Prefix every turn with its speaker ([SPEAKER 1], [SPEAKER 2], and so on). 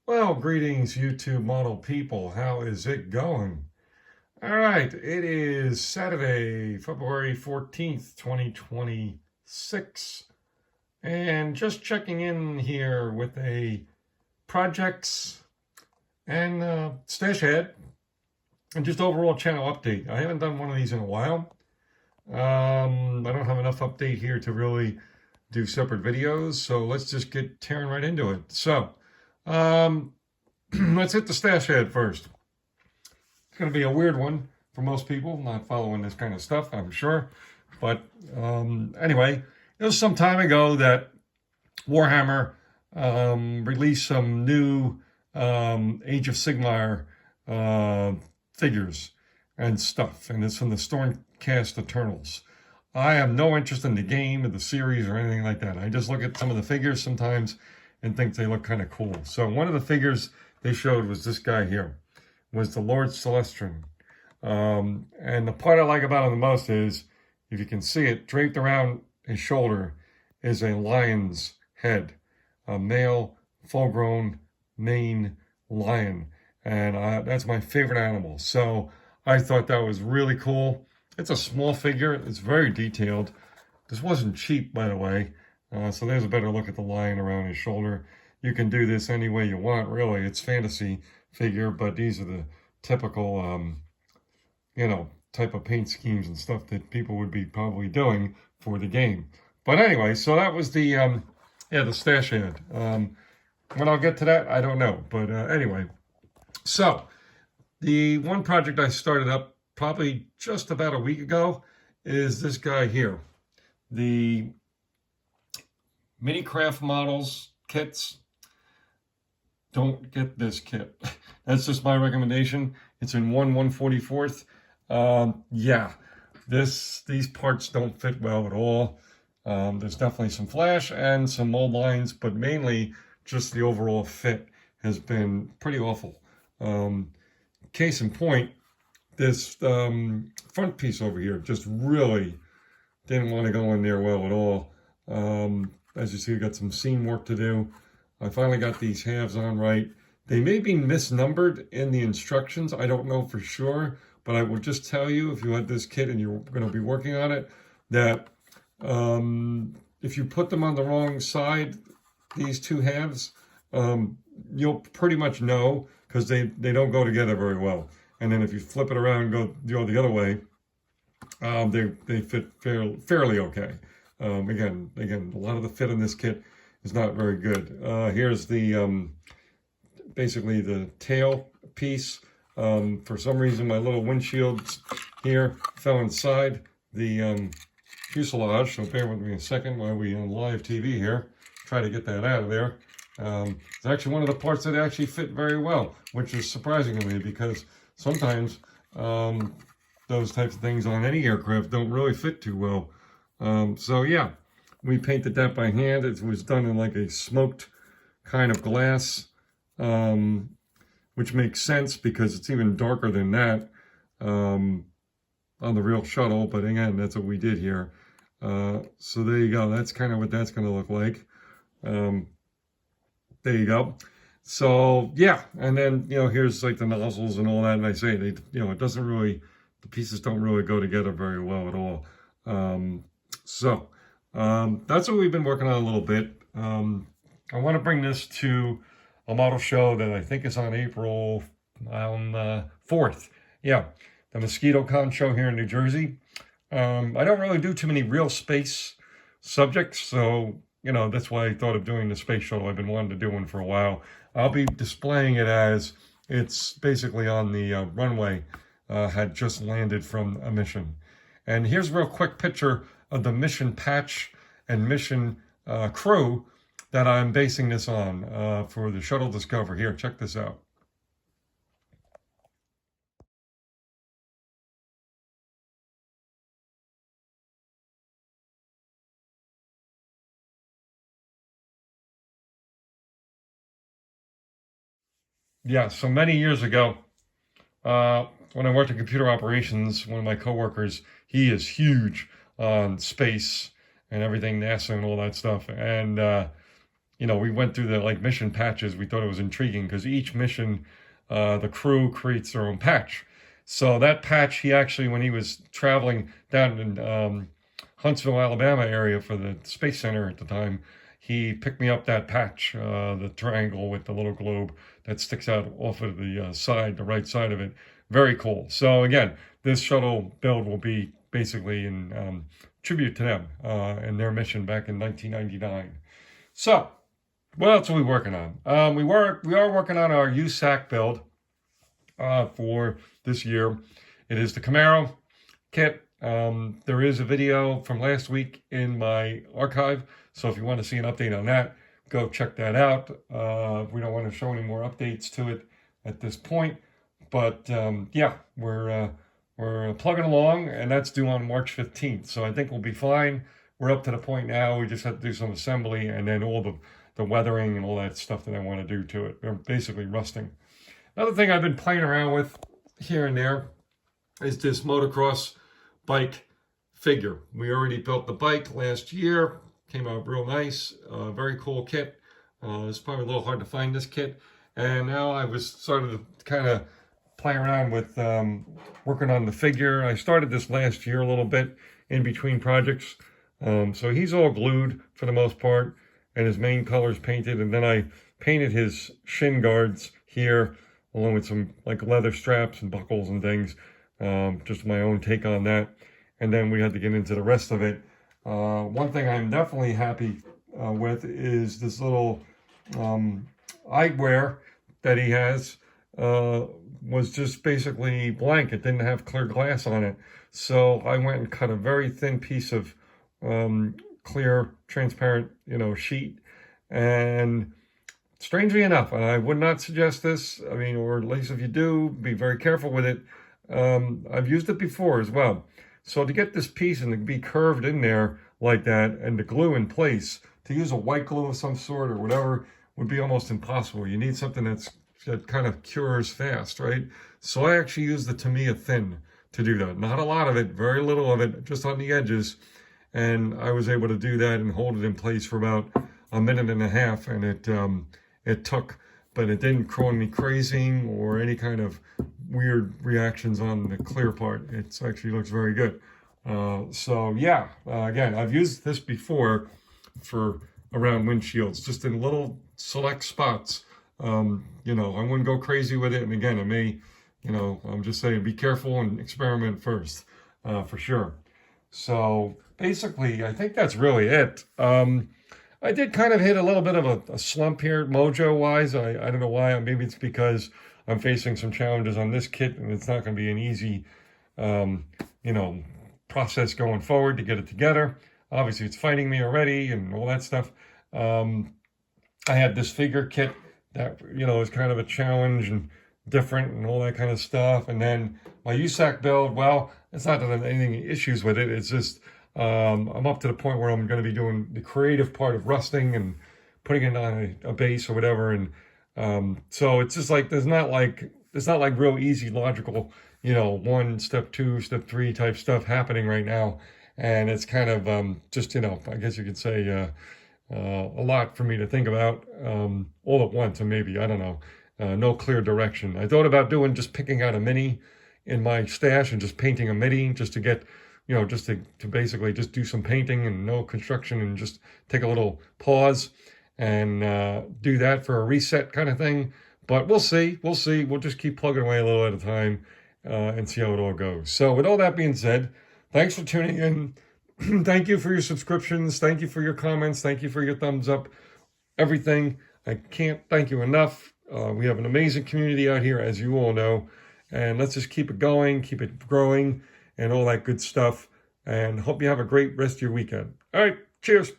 [SPEAKER 1] Well, greetings, YouTube model people. How is it going? All right, it is Saturday, February 14th, 2026. And just checking in here with a projects and stash head and just overall channel update. I haven't done one of these in a while. I don't have enough update here to really do separate videos, so let's just get tearing right into it. So, um, let's hit the stash head first. It's going to be a weird one for most people, not following this kind of stuff, I'm sure. But anyway, it was some time ago that Warhammer released some new Age of Sigmar figures and stuff, and it's from the Stormcast Eternals. I have no interest in the game or the series or anything like that. I just look at some of the figures sometimes and think they look kind of cool. So one of the figures they showed was this guy here, was the Lord Celestrin. And the part I like about him the most is, if you can see it, draped around his shoulder is a lion's head, a male, full-grown mane lion. And that's my favorite animal. So I thought that was really cool. It's a small figure. It's very detailed. This wasn't cheap, by the way. So there's a better look at the lion around his shoulder. You can do this any way you want, really. It's fantasy figure, but these are the typical, type of paint schemes and stuff that people would be probably doing for the game. But anyway, so that was the stash head. When I'll get to that, I don't know. But anyway, so the one project I started up probably just about a week ago is this guy here. The mini craft models kits. Don't get this kit. That's just my recommendation. It's in 1/144th. Yeah, these parts don't fit well at all. There's definitely some flash and some mold lines, but mainly just the overall fit has been pretty awful. Case in point, this front piece over here just really didn't want to go in there well at all. As you see, we've got some seam work to do. I finally got these halves on right. They may be misnumbered in the instructions. I don't know for sure, but I will just tell you, if you had this kit and you're going to be working on it, that if you put them on the wrong side, these two halves, you'll pretty much know, because they don't go together very well. And then if you flip it around and go the other way, they fit fairly okay. Again, a lot of the fit in this kit is not very good. Here's the basically the tail piece. For some reason, my little windshields here fell inside the fuselage, so bear with me a second while we on live TV here try to get that out of there. It's actually one of the parts that actually fit very well, which is surprising to me, because sometimes those types of things on any aircraft don't really fit too well. So yeah, we painted that by hand. It was done in like a smoked kind of glass, which makes sense because it's even darker than that on the real shuttle. But again, that's what we did here. So there you go. That's kind of what that's going to look like. There you go. So yeah, and then here's like the nozzles and all that. And I say it doesn't really, the pieces don't really go together very well at all. So that's what we've been working on a little bit. I want to bring this to a model show that I think is on April 4th. Yeah, the Mosquito Con show here in New Jersey. I don't really do too many real space subjects, so that's why I thought of doing the space shuttle. I've been wanting to do one for a while. I'll be displaying it as it's basically on the runway, had just landed from a mission. And here's a real quick picture of the mission patch and mission crew that I'm basing this on for the Shuttle Discover. Here, check this out. Yeah, so many years ago, when I worked in computer operations, one of my coworkers, he is huge on space and everything, NASA and all that stuff. And we went through the like mission patches. We thought it was intriguing because each mission, the crew creates their own patch. So that patch, he actually, when he was traveling down in Huntsville, Alabama area for the Space Center at the time, he picked me up that patch, the triangle with the little globe that sticks out off of the side, the right side of it. Very cool. So again, this shuttle build will be basically in tribute to them and their mission back in 1999. So what else are we working on? We are working on our USAC build for this year. It is the Camaro kit. There is a video from last week in my archive, so if you want to see an update on that, go check that out. We don't want to show any more updates to it at this point, but yeah, we're plugging along, and that's due on March 15th, so I think we'll be fine. We're up to the point now, we just have to do some assembly, and then all the weathering and all that stuff that I want to do to it. They're basically rusting. Another thing I've been playing around with here and there is this motocross bike figure. We already built the bike last year. Came out real nice. Very cool kit. It's probably a little hard to find this kit. And now I was started to kind of play around with working on the figure. I started this last year a little bit in between projects. So he's all glued for the most part, and his main color's painted. And then I painted his shin guards here, along with some like leather straps and buckles and things. Just my own take on that. And then we had to get into the rest of it. One thing I'm definitely happy with is this little eyewear that he has was just basically blank. It didn't have clear glass on it. So I went and cut a very thin piece of clear, transparent, sheet. And strangely enough, and I would not suggest this, I mean, or at least if you do, be very careful with it. I've used it before as well. So to get this piece and to be curved in there like that and to glue in place, to use a white glue of some sort or whatever would be almost impossible. You need something that kind of cures fast, right? So I actually used the Tamiya Thin to do that. Not a lot of it, very little of it, just on the edges. And I was able to do that and hold it in place for about a minute and a half, and it took, but it didn't crawl me crazy or any kind of weird reactions on the clear part. It actually looks very good. So yeah, again, I've used this before for around windshields, just in little select spots. I wouldn't go crazy with it. And again, it may, I'm just saying, be careful and experiment first, for sure. So basically, I think that's really it. I did kind of hit a little bit of a slump here, mojo-wise. I don't know why. Maybe it's because I'm facing some challenges on this kit, and it's not going to be an easy, process going forward to get it together. Obviously, it's fighting me already and all that stuff. I had this figure kit that, is kind of a challenge and different and all that kind of stuff. And then my USAC build, well, it's not that I have any issues with it. It's just I'm up to the point where I'm going to be doing the creative part of rusting and putting it on a base or whatever. And so it's just like, it's not like real easy, logical, 1, step 2, step 3 type stuff happening right now. And it's kind of just, I guess you could say a lot for me to think about all at once, and maybe, I don't know, no clear direction. I thought about just picking out a Mini in my stash and just painting a Mini just to get, just to basically just do some painting and no construction and just take a little pause and do that for a reset kind of thing. But we'll see. We'll just keep plugging away a little at a time and see how it all goes. So with all that being said, thanks for tuning in. Thank you for your subscriptions. Thank you for your comments. Thank you for your thumbs up. Everything. I can't thank you enough. We have an amazing community out here, as you all know. And let's just keep it going, keep it growing, and all that good stuff. And hope you have a great rest of your weekend. All right. Cheers.